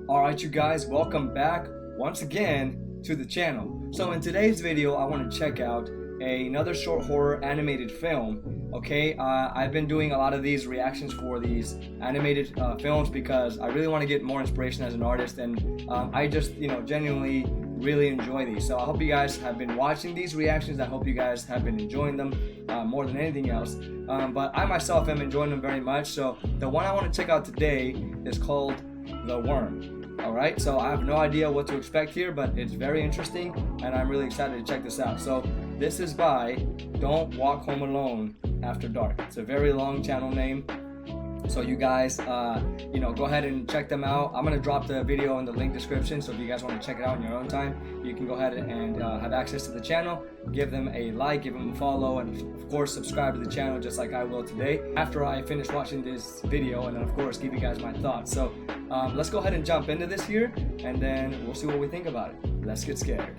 Alright you guys, welcome back once again to the channel. So in today's video I want to check out another short horror animated film. Okay, I've been doing a lot of these reactions for these animated films because I really want to get more inspiration as an artist, and I just genuinely really enjoy these. So I hope you guys have been watching these reactions. I hope you guys have been enjoying them more than anything else. But I myself am enjoying them very much. So the one I want to check out today is called The Worm. Alright, so I have no idea what to expect here, but it's very interesting and I'm really excited to check this out. So this is by Don't Walk Home Alone After Dark. It's a very long channel name. So you guys, go ahead and check them out. I'm going to drop the video in the link description, so if you guys want to check it out in your own time, you can go ahead and have access to the channel. Give them a like, give them a follow, and of course subscribe to the channel just like I will today after I finish watching this video, and then of course give you guys my thoughts. So let's go ahead and jump into this here, and then we'll see what we think about it. Let's get scared.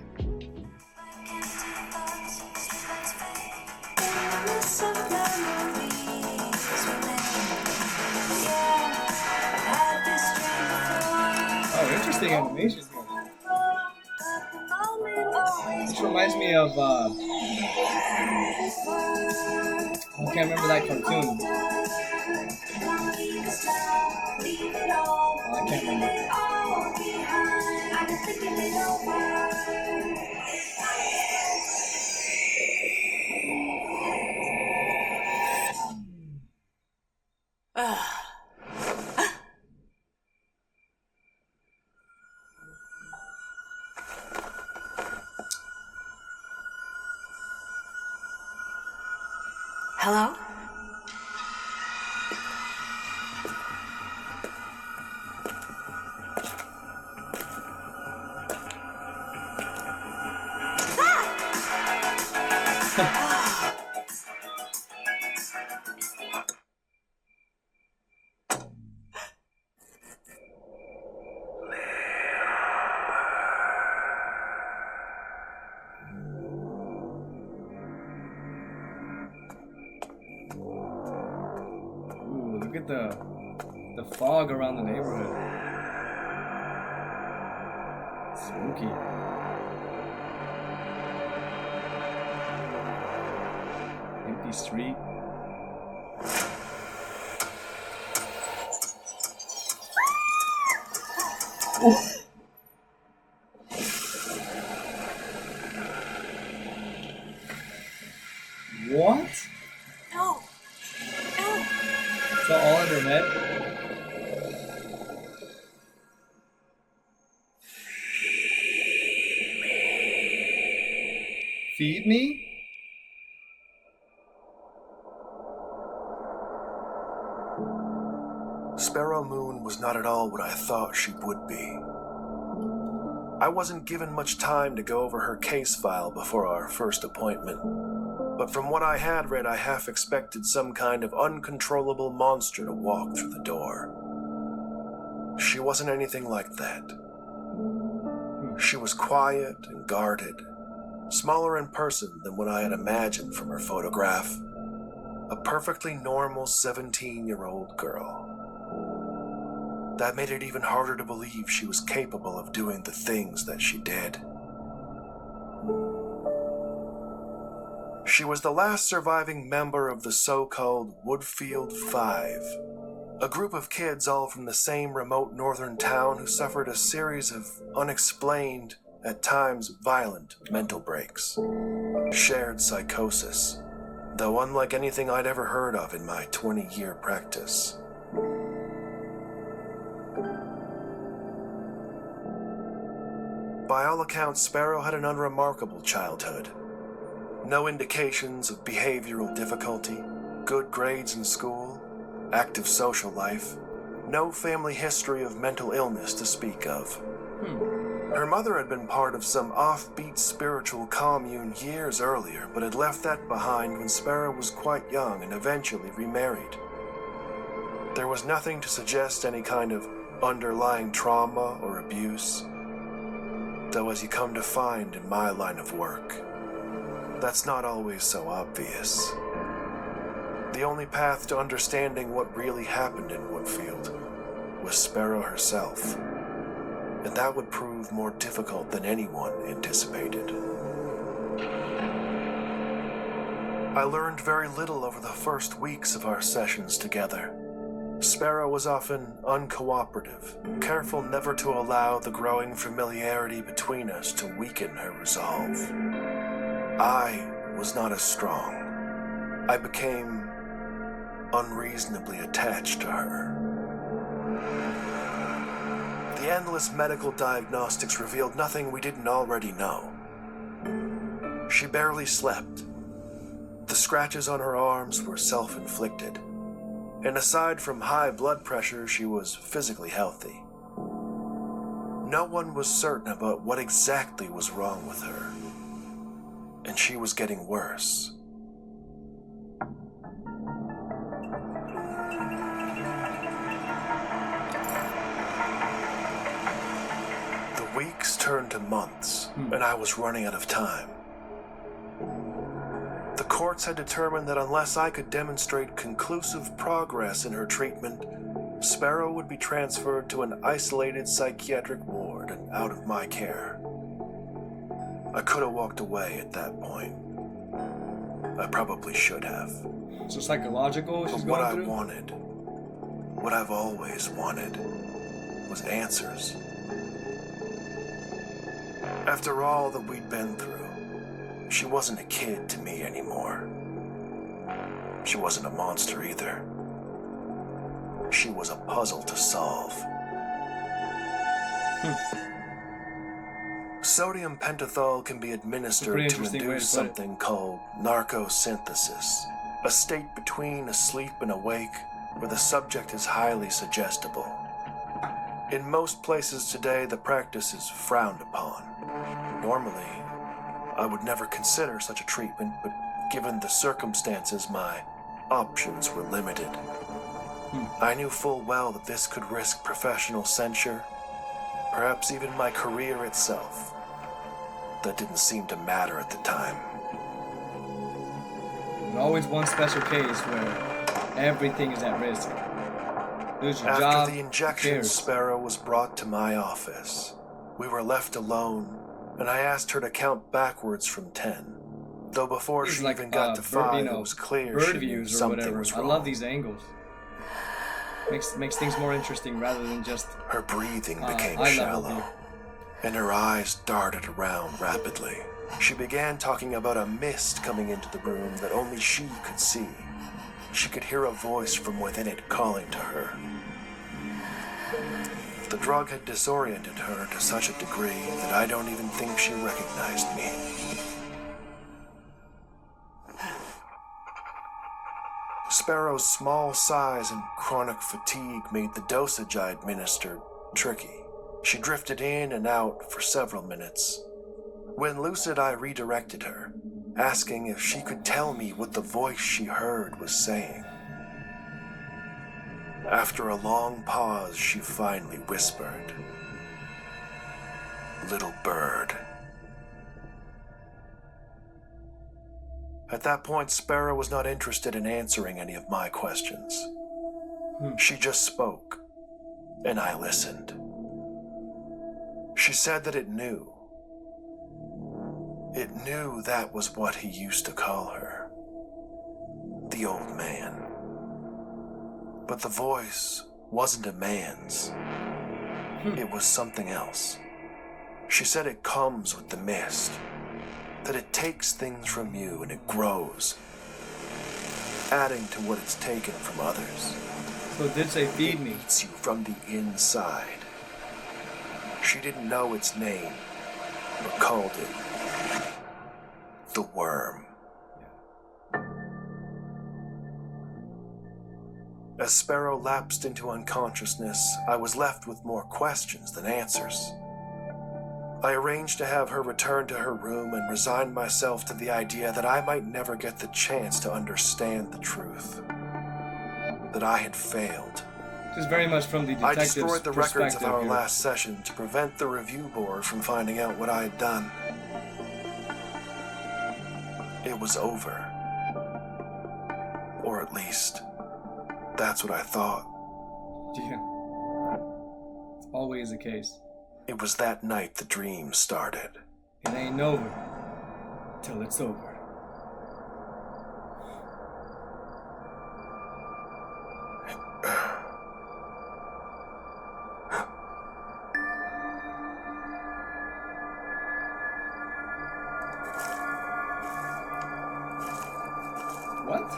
Oh, interesting animation here. This reminds me of, I can't remember that cartoon. I can't remember. Hello? Look at the fog around the neighborhood. Spooky. Empty street. Oh. What? No. No. Is that all in her head? Feed me? Sparrow Moon was not at all what I thought she would be. I wasn't given much time to go over her case file before our first appointment, but from what I had read, I half expected some kind of uncontrollable monster to walk through the door. She wasn't anything like that. She was quiet and guarded, smaller in person than what I had imagined from her photograph. A perfectly normal 17-year-old girl. That made it even harder to believe she was capable of doing the things that she did. She was the last surviving member of the so-called Woodfield Five, a group of kids all from the same remote northern town who suffered a series of unexplained, at times violent, mental breaks. Shared psychosis, though unlike anything I'd ever heard of in my 20-year practice. By all accounts, Sparrow had an unremarkable childhood. No indications of behavioral difficulty, good grades in school, active social life, no family history of mental illness to speak of. Her mother had been part of some offbeat spiritual commune years earlier, but had left that behind when Sparrow was quite young and eventually remarried. There was nothing to suggest any kind of underlying trauma or abuse, though as you come to find in my line of work, that's not always so obvious. The only path to understanding what really happened in Woodfield was Sparrow herself. and that would prove more difficult than anyone anticipated. I learned very little over the first weeks of our sessions together. Sparrow was often uncooperative, careful never to allow the growing familiarity between us to weaken her resolve. I was not as strong. I became unreasonably attached to her. The endless medical diagnostics revealed nothing we didn't already know. She barely slept. The scratches on her arms were self-inflicted. And aside from high blood pressure, she was physically healthy. No one was certain about what exactly was wrong with her. And she was getting worse. The weeks turned to months, and I was running out of time. The courts had determined that unless I could demonstrate conclusive progress in her treatment, Sparrow would be transferred to an isolated psychiatric ward and out of my care. I could have walked away at that point. I probably should have. So psychological she's But what going I through? wanted, what I've always wanted, was answers. After all that we'd been through, she wasn't a kid to me anymore. She wasn't a monster either. She was a puzzle to solve. Sodium pentothal can be administered Pretty to interesting way induce to put it. something called narcosynthesis, a state between asleep and awake where the subject is highly suggestible. In most places today, the practice is frowned upon. Normally, I would never consider such a treatment, but given the circumstances, my options were limited. I knew full well that this could risk professional censure, perhaps even my career itself. That didn't seem to matter at the time. There's always one special case where everything is at risk. Lose your job. After the who injection, cares? Sparrow was brought to my office. We were left alone, and I asked her to count backwards from 10. Though before It's she like, even got to 5, it was clear bird she knew views or something whatever. was I wrong. love these angles. Makes things more interesting rather than just Her breathing became eye level shallow, view. and her eyes darted around rapidly. She began talking about a mist coming into the room that only she could see. She could hear a voice from within it calling to her. The drug had disoriented her to such a degree that I don't even think she recognized me. Sparrow's small size and chronic fatigue made the dosage I administered tricky. She drifted in and out for several minutes. When lucid, I redirected her, asking if she could tell me what the voice she heard was saying. After a long pause, she finally whispered, "Little bird." At that point, Sparrow was not interested in answering any of my questions. She just spoke, and I listened. She said that it knew. It knew that was what he used to call her. The old man. But the voice wasn't a man's. It was something else. She said it comes with the mist. That it takes things from you and it grows, adding to what it's taken from others. So it did say feed me. It eats you from the inside. She didn't know its name, but called it the worm. As Sparrow lapsed into unconsciousness, I was left with more questions than answers. I arranged to have her return to her room and resigned myself to the idea that I might never get the chance to understand the truth. That I had failed. This is very much from the I detective's destroyed the records of perspective our here. last session to prevent the review board from finding out what I had done. It was over. Or at least, that's what I thought. Yeah. It's always the case. It was that night the dream started. It ain't over till it's over. What?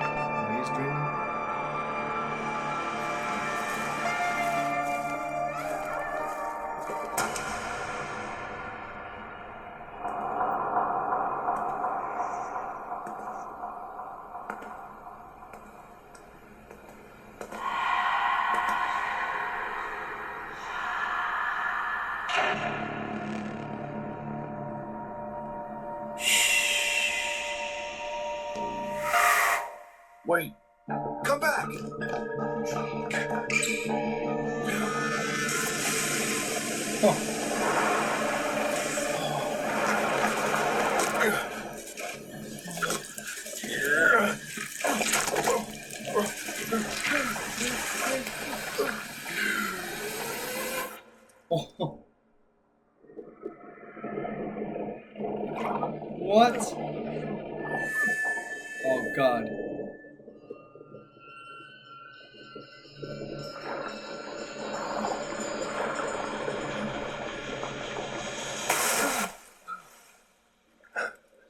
Oh, he's dreaming? Wait. Come back! Oh. Oh. What? Oh God.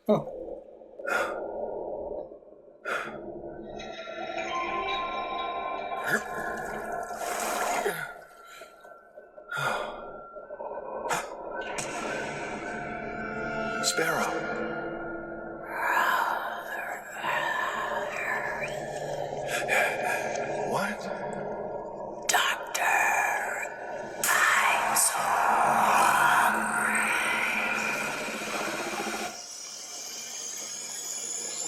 Huh. Sparrow. What? Doctor, I'm so hungry.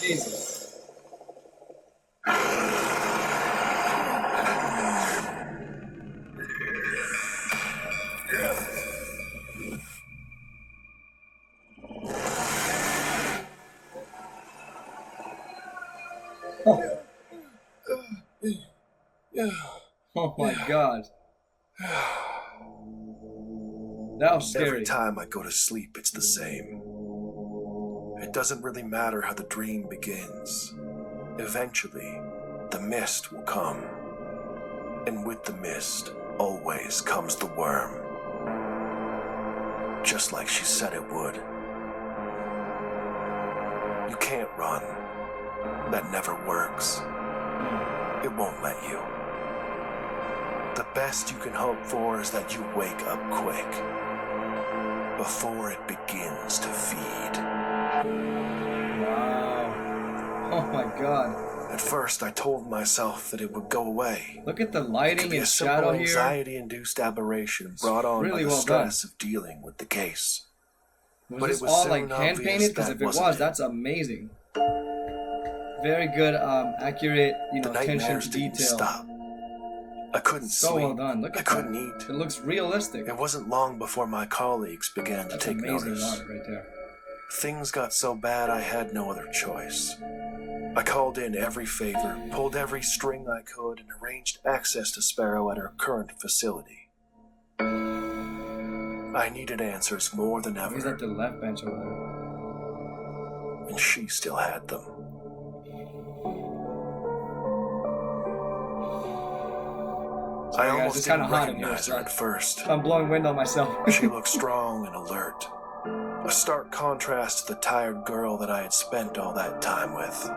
Jesus. Oh. Oh my God. That was scary. Every time I go to sleep, it's the same. It doesn't really matter how the dream begins. Eventually, the mist will come. And with the mist, always comes the worm. Just like she said it would. You can't run. That never works. It won't let you. The best you can hope for is that you wake up quick, before it begins to feed. Wow. Oh my God. At first, I told myself that it would go away. Look at the It lighting could be and a simple shadow here. anxiety-induced aberration brought on really by the well stress of dealing with the case. Was But this it was all soon like hand obvious painted? Because that if it wasn't was, it. that's amazing. Very good, accurate, The attention nightmares to didn't detail. stop. I couldn't So sleep. well done. Look I at couldn't that. eat. It looks realistic. It wasn't long before my colleagues began to That's take amazing notice. art right there. Things got so bad I had no other choice. I called in every favor, pulled every string I could, and arranged access to Sparrow at her current facility. I needed answers more than ever. He's at the left bench over there. And she still had them. I Sorry, guys, almost it's kinda didn't hot in here, recognize her so at first. I'm blowing wind on myself. She looked strong and alert. A stark contrast to the tired girl that I had spent all that time with.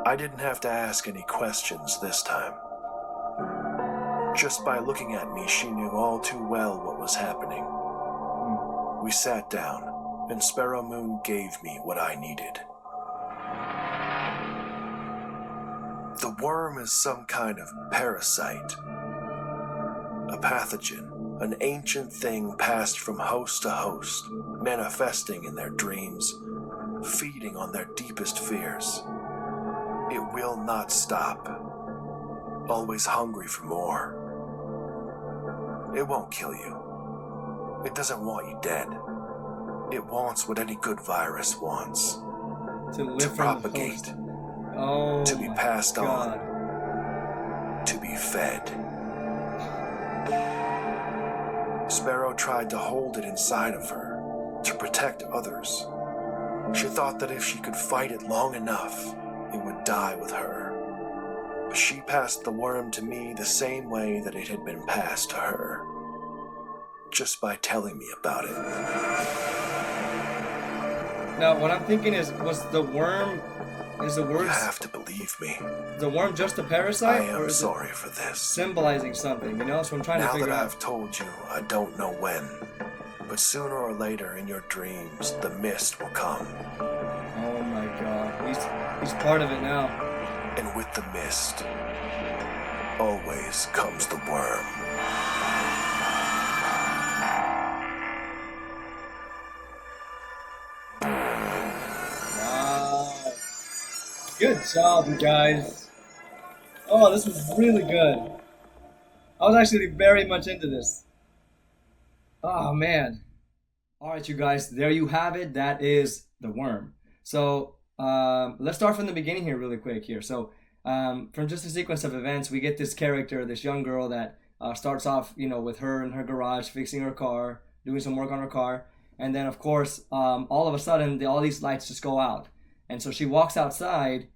I didn't have to ask any questions this time. Just by looking at me, she knew all too well what was happening. We sat down, and Sparrow Moon gave me what I needed. The worm is some kind of parasite. A pathogen, an ancient thing passed from host to host, manifesting in their dreams, feeding on their deepest fears. It will not stop, always hungry for more. It won't kill you. It doesn't want you dead. It wants what any good virus wants. To live To from propagate. the host. Oh To be my passed God. on. fed. Sparrow tried to hold it inside of her to protect others. She thought that if she could fight it long enough, it would die with her. She passed the worm to me the same way that it had been passed to her, just by telling me about it. Now, what I'm thinking is the worm You have to believe me. the worm just a parasite, I am or is sorry for this. it symbolizing something? You know, so I'm trying to Now figure that out. I've told you, I don't know when, but sooner or later in your dreams, the mist will come. Oh my God, he's part of it now. And with the mist, always comes the worm. Wow. Good job, you guys. Oh, this was really good. I was actually very much into this. Oh, man. All right, you guys, there you have it. That is The Worm. So let's start from the beginning here really quick here. So from just a sequence of events, we get this character, this young girl that starts off, you know, with her in her garage, fixing her car, doing some work on her car. And then, of course, all of a sudden, all these lights just go out. And so she walks outside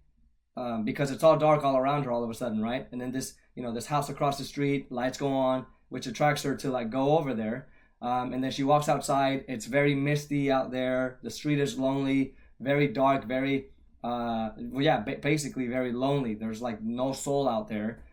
because it's all dark all around her all of a sudden, right? And then this, you know, this house across the street, lights go on, which attracts her to like go over there. And then she walks outside. It's very misty out there. The street is lonely, very dark, very, basically very lonely. There's like no soul out there.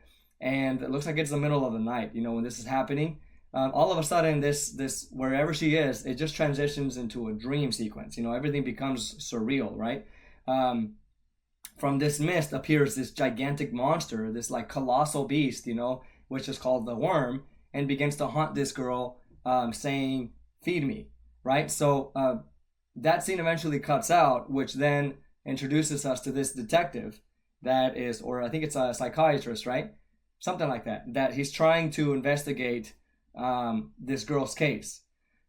And it looks like it's the middle of the night, you know, when this is happening. All of a sudden, this wherever she is, it just transitions into a dream sequence. You know, everything becomes surreal, right? From this mist appears this gigantic monster, this like colossal beast, you know, which is called the Worm, and begins to haunt this girl, saying, "Feed me," right? So that scene eventually cuts out, which then introduces us to this detective that is, or I think it's a psychiatrist, right? Something like that. That he's trying to investigate this girl's case.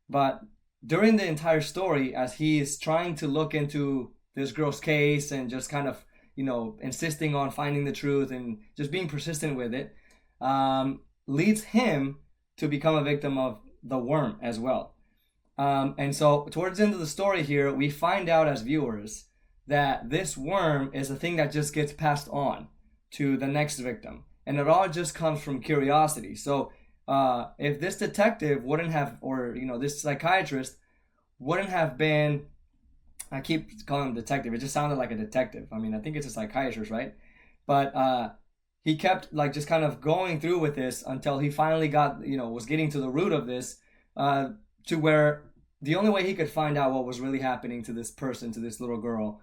But during the entire story, as he's trying to look into this girl's case and just kind of, you know, insisting on finding the truth and just being persistent with it, leads him to become a victim of the Worm as well. And so towards the end of the story here, we find out as viewers that this worm is a thing that just gets passed on to the next victim. And it all just comes from curiosity. So if this detective wouldn't have, or, you know, this psychiatrist wouldn't have been, I keep calling him detective. It just sounded like a detective. I mean, I think it's a psychiatrist, right? But he kept like just kind of going through with this until he finally got, you know, was getting to the root of this, to where the only way he could find out what was really happening to this person, to this little girl,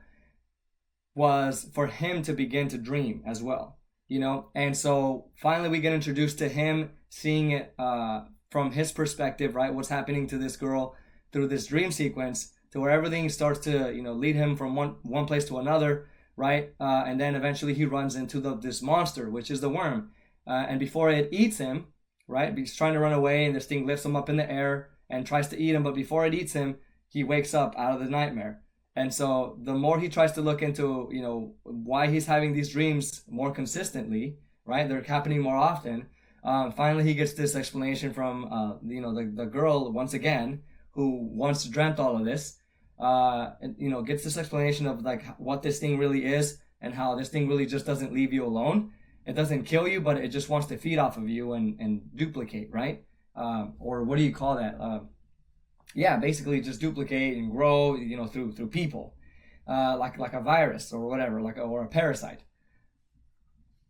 was for him to begin to dream as well, you know? And so finally we get introduced to him seeing it from his perspective, right? What's happening to this girl through this dream sequence, to where everything starts to, you know, lead him from one place to another, right? And then eventually he runs into this monster, which is the Worm. And before it eats him, right? He's trying to run away, and this thing lifts him up in the air and tries to eat him. But before it eats him, he wakes up out of the nightmare. And so the more he tries to look into, you know, why he's having these dreams more consistently, right? They're happening more often. Finally, he gets this explanation from, you know, the girl, once again, who once dreamt all of this, and, you know, gets this explanation of like what this thing really is, and how this thing really just doesn't leave you alone. It doesn't kill you, but it just wants to feed off of you and duplicate, right? Or what do you call that? Basically just duplicate and grow, you know, through people, like a virus or whatever, or a parasite,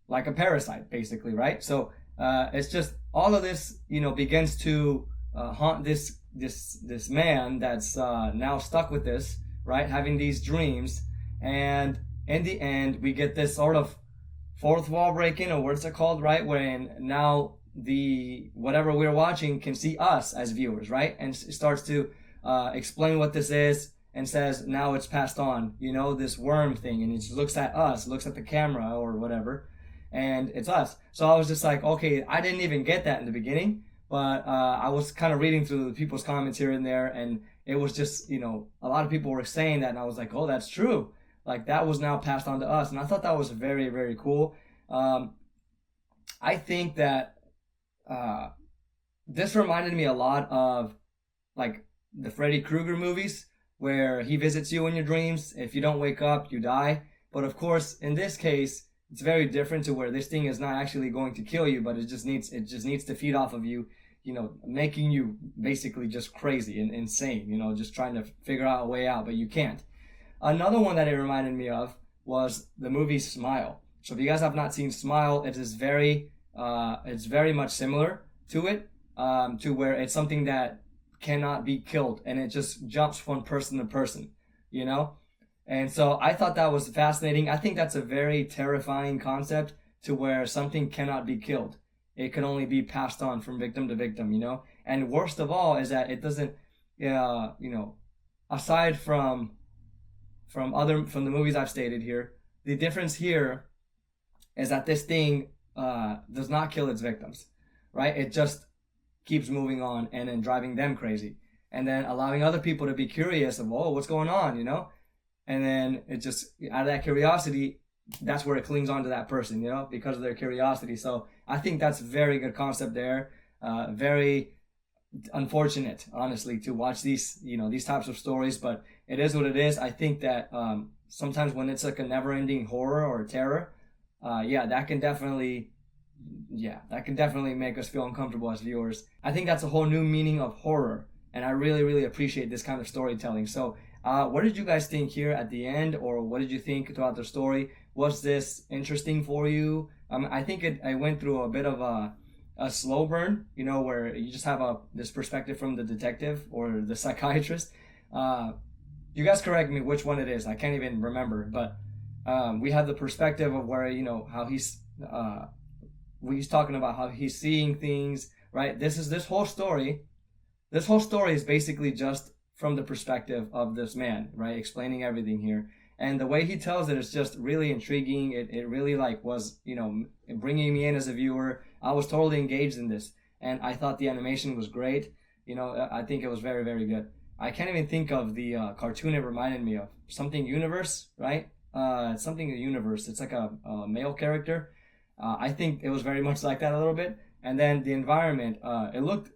like a parasite, basically, right? So it's just all of this, you know, begins to haunt this man that's now stuck with this, right? Having these dreams, and in the end, we get this sort of fourth wall breaking, or what's it called, right? When now the whatever we're watching can see us as viewers, right? And it starts to explain what this is, and says now it's passed on, you know, this worm thing, and it just looks at us, looks at the camera or whatever, and it's us. So I was just like, okay, I didn't even get that in the beginning, but I was kind of reading through the people's comments here and there, and it was just, you know, a lot of people were saying that, and I was like, oh, that's true. Like that was now passed on to us, and I thought that was very, very cool. I think that this reminded me a lot of like the Freddy Krueger movies, where he visits you in your dreams. If you don't wake up, you die. But of course, in this case, it's very different, to where this thing is not actually going to kill you, but it just needs to feed off of you, making you basically just crazy and insane, just trying to figure out a way out, but you can't. Another one that it reminded me of was the movie Smile. So if you guys have not seen Smile, it is it's very much similar to it, to where it's something that cannot be killed, and it just jumps from person to person, And so I thought that was fascinating. I think that's a very terrifying concept, to where something cannot be killed. It can only be passed on from victim to victim, And worst of all is that it doesn't, aside from the movies I've stated here, the difference here is that this thing does not kill its victims, right? It just keeps moving on and then driving them crazy, and then allowing other people to be curious of, oh, what's going on, And then it just, out of that curiosity, that's where it clings on to that person, because of their curiosity. So I think that's a very good concept there. Very unfortunate, honestly, to watch these types of stories, but it is what it is. I think that sometimes when it's like a never-ending horror or terror, that can definitely make us feel uncomfortable as viewers. I think that's a whole new meaning of horror, and I really, really appreciate this kind of storytelling. So what did you guys think here at the end, or what did you think throughout the story? Was this interesting for you? I think I went through a bit of a slow burn, where you just have this perspective from the detective or the psychiatrist. You guys correct me which one it is. I can't even remember, but we have the perspective of where, how he's talking about how he's seeing things, right? This whole story is basically just from the perspective of this man, right? Explaining everything here. And the way he tells it is just really intriguing. It really was, bringing me in as a viewer. I was totally engaged in this, and I thought the animation was great. I think it was very, very good. I can't even think of the cartoon it reminded me of. Something Universe, right? It's something Universe. It's like a male character. I think it was very much like that a little bit. And then the environment, it looked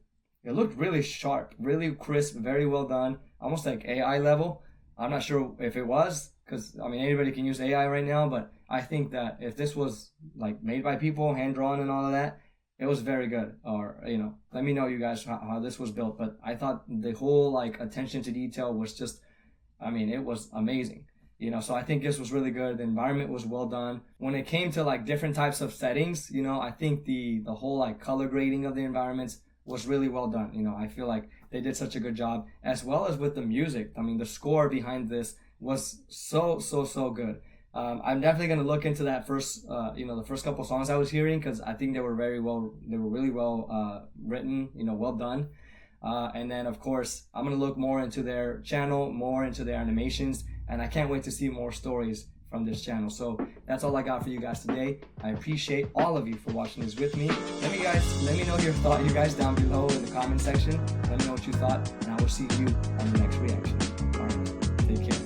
really sharp, really crisp, very well done, almost like AI level. I'm not sure if it was, because anybody can use AI right now, but I think that if this was like made by people, hand drawn and all of that, it was very good. Or let me know, you guys, how this was built. But I thought the whole attention to detail was just, it was amazing. So I think this was really good. The environment was well done. When it came to different types of settings, I think the whole color grading of the environments was really well done. I feel like they did such a good job, as well as with the music. The score behind this was so good. I'm definitely going to look into that first, the first couple songs I was hearing, because I think they were really well written, well done. And then of course, I'm going to look more into their channel, more into their animations, and I can't wait to see more stories from this channel. So that's all I got for you guys today. I appreciate all of you for watching this with me. Let me know your thought, you guys, down below in the comment section. Let me know what you thought, and I will see you on the next reaction. All right, take care.